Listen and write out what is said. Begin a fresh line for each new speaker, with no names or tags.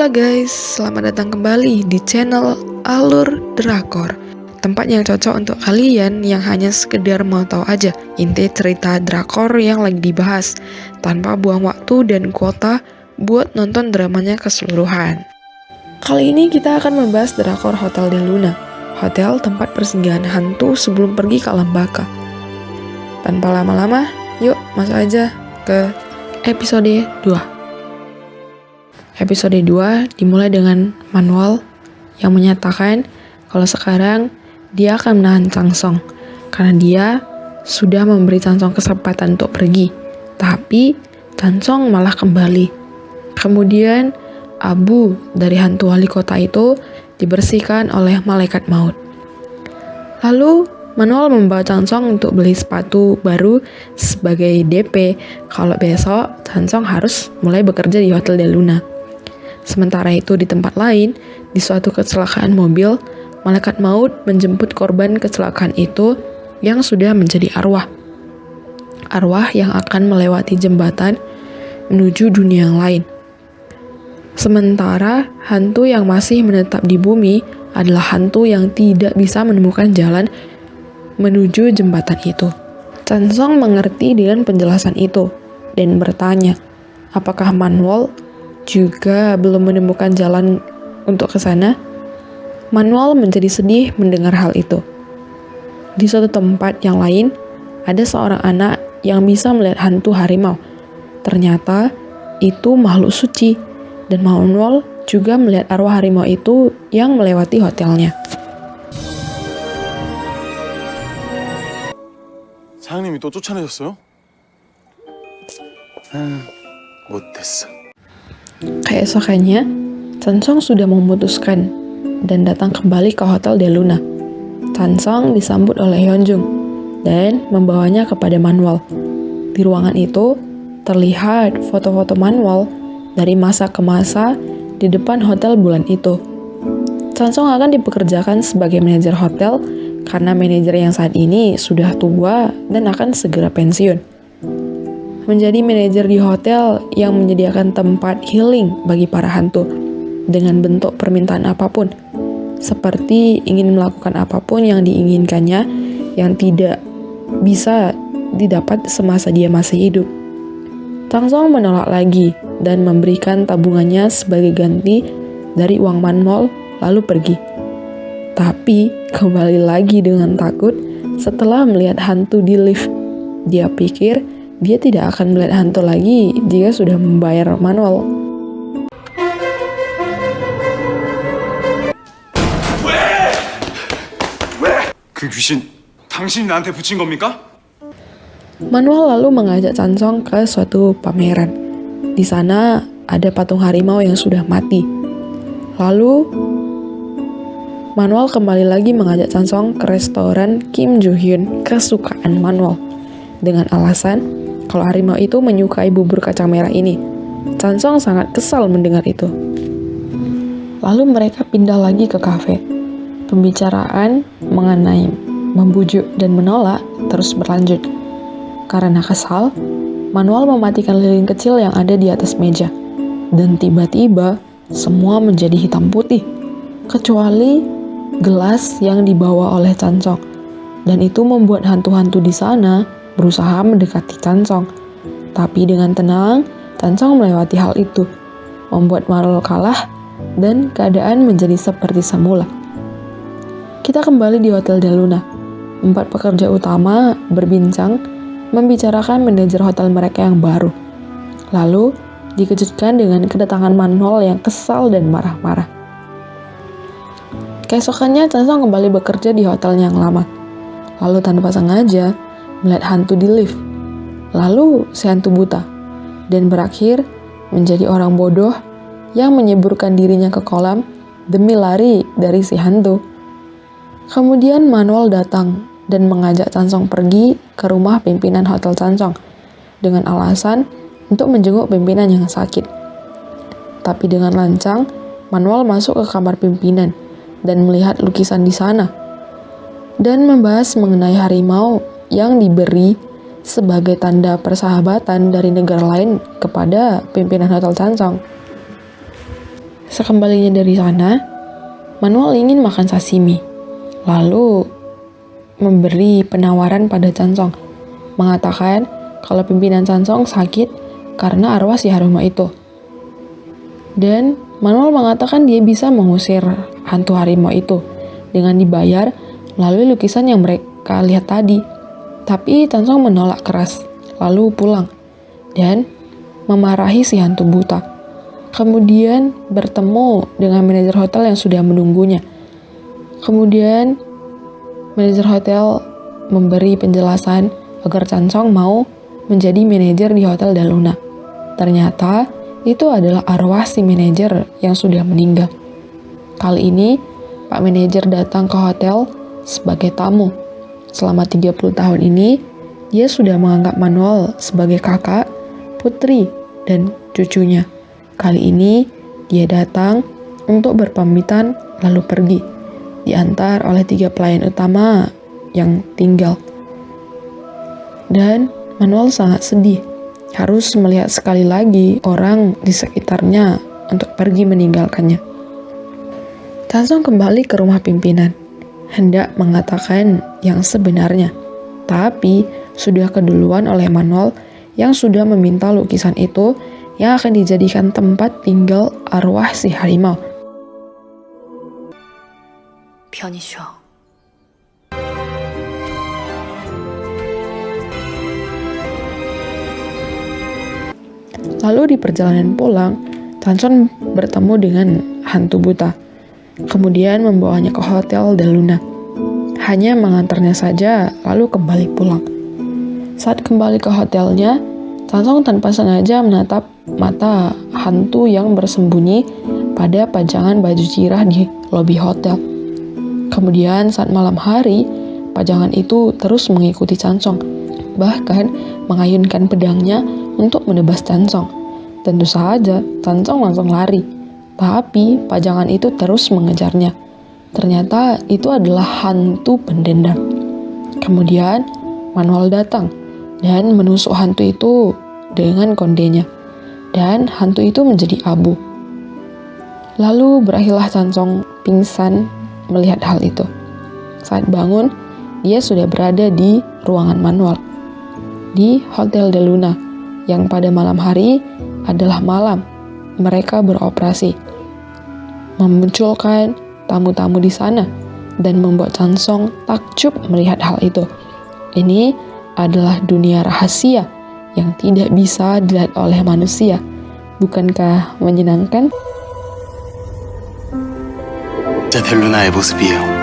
Halo guys, selamat datang kembali di channel Alur Drakor. Tempat yang cocok untuk kalian yang hanya sekedar mau tahu aja inti cerita drakor yang lagi dibahas, tanpa buang waktu dan kuota buat nonton dramanya keseluruhan. Kali ini kita akan membahas drakor Hotel Del Luna, hotel tempat persinggahan hantu sebelum pergi ke alam baka. Tanpa lama-lama, yuk masuk aja ke episode 2. Episode 2 dimulai dengan Manuel yang menyatakan kalau sekarang dia akan menahan Changsong karena dia sudah memberi Changsong kesempatan untuk pergi, tapi Changsong malah kembali. Kemudian abu dari hantu wali kota itu dibersihkan oleh malaikat maut. Lalu Manuel membawa Changsong untuk beli sepatu baru sebagai DP kalau besok Changsong harus mulai bekerja di Hotel Del Luna. Sementara itu di tempat lain, di suatu kecelakaan mobil, malaikat maut menjemput korban kecelakaan itu yang sudah menjadi arwah. Arwah yang akan melewati jembatan menuju dunia yang lain. Sementara hantu yang masih menetap di bumi adalah hantu yang tidak bisa menemukan jalan menuju jembatan itu. Changsong mengerti dengan penjelasan itu dan bertanya, apakah Manuel juga belum menemukan jalan untuk ke sana? Manuel menjadi sedih mendengar hal itu. Di suatu tempat yang lain, ada seorang anak yang bisa melihat hantu harimau. Ternyata itu makhluk suci, dan Manuel juga melihat arwah harimau itu yang melewati hotelnya.
사장님이 또 쫓아내셨어요? 못됐어.
Keesokannya, Changsong sudah memutuskan dan datang kembali ke Hotel Del Luna. Changsong disambut oleh Hyunjung dan membawanya kepada Manuel. Di ruangan itu, terlihat foto-foto Manuel dari masa ke masa di depan hotel bulan itu. Changsong akan dipekerjakan sebagai manajer hotel karena manajer yang saat ini sudah tua dan akan segera pensiun. Menjadi manajer di hotel yang menyediakan tempat healing bagi para hantu dengan bentuk permintaan apapun, seperti ingin melakukan apapun yang diinginkannya yang tidak bisa didapat semasa dia masih hidup. Changsong menolak lagi dan memberikan tabungannya sebagai ganti dari uang Manuel lalu pergi. Tapi kembali lagi dengan takut setelah melihat hantu di lift. Dia pikir dia tidak akan melihat hantu lagi jika sudah membayar Manuel.
그 귀신 당신이 나한테 붙인 겁니까?
Manuel lalu mengajak Changsong ke suatu pameran. Di sana ada patung harimau yang sudah mati. Lalu Manuel kembali lagi mengajak Changsong ke restoran Kim Joo Hyun kesukaan Manuel dengan alasan kalau harimau itu menyukai bubur kacang merah ini. Changsong sangat kesal mendengar itu. Lalu mereka pindah lagi ke kafe. Pembicaraan mengenai membujuk dan menolak terus berlanjut. Karena kesal, Manuel mematikan lilin kecil yang ada di atas meja. Dan tiba-tiba, semua menjadi hitam putih. Kecuali gelas yang dibawa oleh Changsong. Dan itu membuat hantu-hantu di sana berusaha mendekati Changsong. Tapi dengan tenang, Changsong melewati hal itu, membuat Manuel kalah dan keadaan menjadi seperti semula. Kita kembali di Hotel Del Luna. 4 pekerja utama berbincang, membicarakan manajer hotel mereka yang baru. Lalu, dikejutkan dengan kedatangan Manuel yang kesal dan marah-marah. Keesokannya, Changsong kembali bekerja di hotelnya yang lama. Lalu tanpa sengaja, melihat hantu di lift. Lalu si hantu buta dan berakhir menjadi orang bodoh yang menyeburkan dirinya ke kolam demi lari dari si hantu. Kemudian Manuel datang dan mengajak Changsong pergi ke rumah pimpinan Hotel Changsong dengan alasan untuk menjenguk pimpinan yang sakit. Tapi dengan lancang, Manuel masuk ke kamar pimpinan dan melihat lukisan di sana dan membahas mengenai harimau yang diberi sebagai tanda persahabatan dari negara lain kepada pimpinan Hotel Changsong. Sekembalinya dari sana, Manuel ingin makan sashimi. Lalu memberi penawaran pada Chansong, mengatakan kalau pimpinan Chansong sakit karena arwah si harimau itu. Dan Manuel mengatakan dia bisa mengusir hantu harimau itu dengan dibayar melalui lukisan yang mereka lihat tadi. Tapi Chansong menolak keras, lalu pulang dan memarahi si hantu buta. Kemudian bertemu dengan manajer hotel yang sudah menunggunya. Kemudian manajer hotel memberi penjelasan agar Chansong mau menjadi manajer di Hotel Del Luna. Ternyata itu adalah arwah si manajer yang sudah meninggal. Kali ini Pak manajer datang ke hotel sebagai tamu. Selama 30 tahun ini, dia sudah menganggap Manuel sebagai kakak, putri, dan cucunya. Kali ini, dia datang untuk berpamitan lalu pergi, diantar oleh 3 pelayan utama yang tinggal. Dan Manuel sangat sedih, harus melihat sekali lagi orang di sekitarnya untuk pergi meninggalkannya. Chansong kembali ke rumah pimpinan, hendak mengatakan yang sebenarnya, tapi sudah keduluan oleh Manuel yang sudah meminta lukisan itu yang akan dijadikan tempat tinggal arwah si harimau.
편히 쉬어.
Lalu di perjalanan pulang, Chansong bertemu dengan hantu buta. Kemudian membawanya ke Hotel Del Luna. Hanya mengantarnya saja, lalu kembali pulang. Saat kembali ke hotelnya, Chansong tanpa sengaja menatap mata hantu yang bersembunyi pada pajangan baju zirah di lobi hotel. Kemudian saat malam hari, pajangan itu terus mengikuti Chansong, bahkan mengayunkan pedangnya untuk menebas Chansong. Tentu saja, Chansong langsung lari, tapi pajangan itu terus mengejarnya. Ternyata itu adalah hantu pendendam. Kemudian Manuel datang dan menusuk hantu itu dengan kondenya, dan hantu itu menjadi abu. Lalu berakhirlah Chansong pingsan melihat hal itu. Saat bangun, dia sudah berada di ruangan Manuel di Hotel Del Luna, yang pada malam hari adalah malam mereka beroperasi, memunculkan tamu-tamu di sana dan membuat Chansong takjub melihat hal itu. Ini adalah dunia rahasia yang tidak bisa dilihat oleh manusia. Bukankah menyenangkan?
진짜 델루나의 모습이에요.